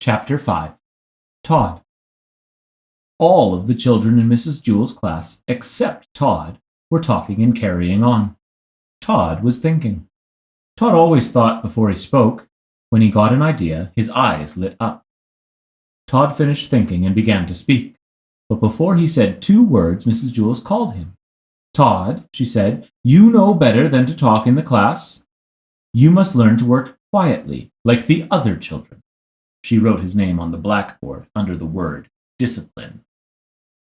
Chapter 5. Todd. All of the children in Mrs. Jewell's class, except Todd, were talking and carrying on. Todd was thinking. Todd always thought before he spoke. When he got an idea, his eyes lit up. Todd finished thinking and began to speak. But before he said 2 words, Mrs. Jewell called him. "Todd," she said, "you know better than to talk in the class. You must learn to work quietly, like the other children." She wrote his name on the blackboard under the word discipline.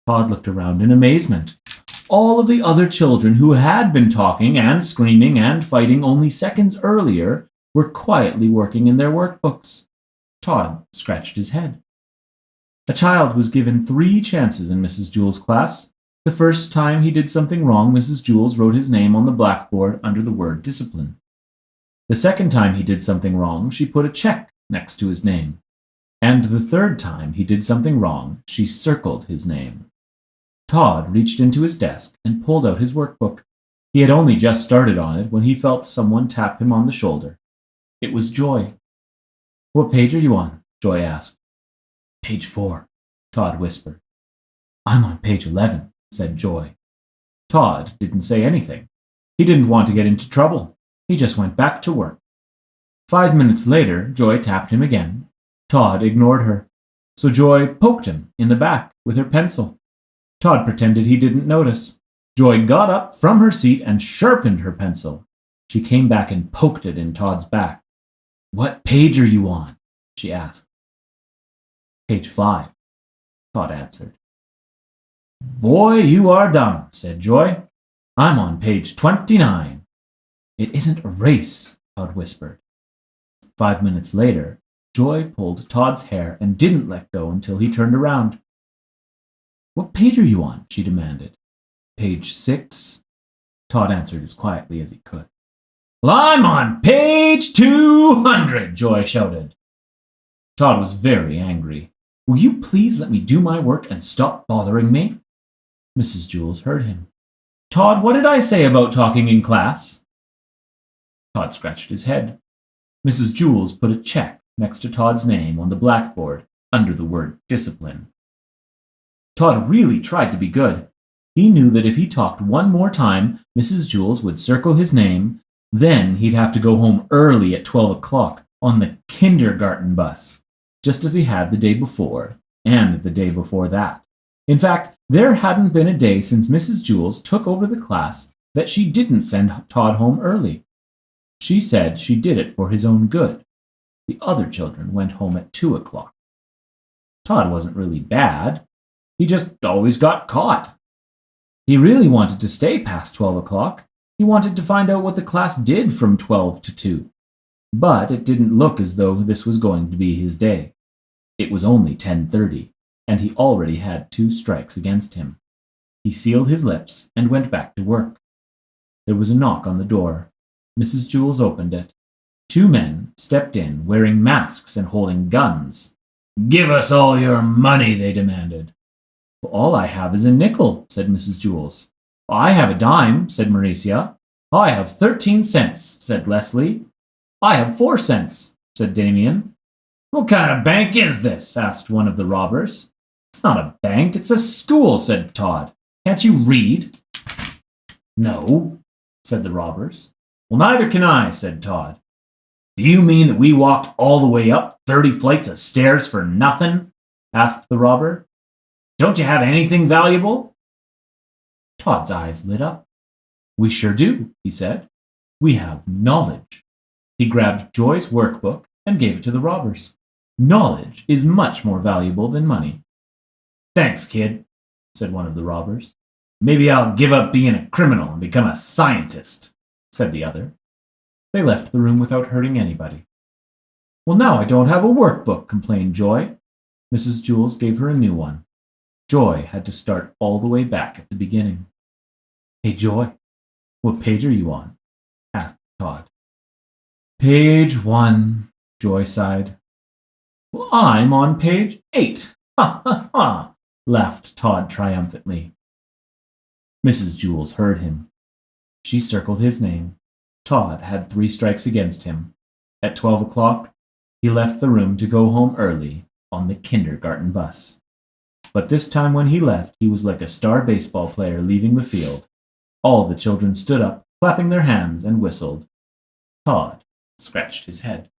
Todd looked around in amazement. All of the other children who had been talking and screaming and fighting only seconds earlier were quietly working in their workbooks. Todd scratched his head. A child was given 3 chances in Mrs. Jewell's class. The first time he did something wrong, Mrs. Jewell wrote his name on the blackboard under the word discipline. The second time he did something wrong, she put a check next to his name. And the third time he did something wrong, she circled his name. Todd reached into his desk and pulled out his workbook. He had only just started on it when he felt someone tap him on the shoulder. It was Joy. "What page are you on?" Joy asked. "Page 4, Todd whispered. "I'm on page 11, said Joy. Todd didn't say anything. He didn't want to get into trouble. He just went back to work. 5 minutes later, Joy tapped him again. Todd ignored her, so Joy poked him in the back with her pencil. Todd pretended he didn't notice. Joy got up from her seat and sharpened her pencil. She came back and poked it in Todd's back. "What page are you on?" she asked. "Page 5, Todd answered. "Boy, you are dumb," said Joy. "I'm on page 29. "It isn't a race," Todd whispered. 5 minutes later, Joy pulled Todd's hair and didn't let go until he turned around. "What page are you on?" she demanded. "Page 6, Todd answered as quietly as he could. "Well, I'm on page 200, Joy shouted. Todd was very angry. "Will you please let me do my work and stop bothering me?" Mrs. Jewell heard him. "Todd, what did I say about talking in class?" Todd scratched his head. Mrs. Jewell put a check next to Todd's name on the blackboard under the word discipline. Todd really tried to be good. He knew that if he talked one more time, Mrs. Jewell would circle his name. Then he'd have to go home early at 12 o'clock on the kindergarten bus, just as he had the day before and the day before that. In fact, there hadn't been a day since Mrs. Jewell took over the class that she didn't send Todd home early. She said she did it for his own good. The other children went home at 2 o'clock. Todd wasn't really bad. He just always got caught. He really wanted to stay past 12 o'clock. He wanted to find out what the class did from 12 to 2. But it didn't look as though this was going to be his day. It was only 10:30, and he already had 2 strikes against him. He sealed his lips and went back to work. There was a knock on the door. Mrs. Jewell opened it. 2 men stepped in, wearing masks and holding guns. "Give us all your money," they demanded. "Well, all I have is a nickel," said Mrs. Jewell. "I have a dime," said Mauricia. "I have 13 cents, said Leslie. "I have 4 cents, said Damien. "What kind of bank is this?" asked one of the robbers. "It's not a bank, it's a school," said Todd. "Can't you read?" "No," said the robbers. "Well, neither can I," said Todd. "Do you mean that we walked all the way up 30 flights of stairs for nothing?" asked the robber. "Don't you have anything valuable?" Todd's eyes lit up. "We sure do," he said. "We have knowledge." He grabbed Joy's workbook and gave it to the robbers. "Knowledge is much more valuable than money." "Thanks, kid," said one of the robbers. "Maybe I'll give up being a criminal and become a scientist," said the other. They left the room without hurting anybody. "Well, now I don't have a workbook," complained Joy. Mrs. Jewell gave her a new one. Joy had to start all the way back at the beginning. "Hey, Joy, what page are you on?" asked Todd. "Page 1, Joy sighed. "Well, I'm on page 8. Ha, ha, ha," laughed Todd triumphantly. Mrs. Jewell heard him. She circled his name. Todd had 3 strikes against him. At 12 o'clock, He left the room to go home early on the kindergarten bus. But this time when he left, he was like a star baseball player leaving the field. All the children stood up, clapping their hands, and whistled. Todd scratched his head.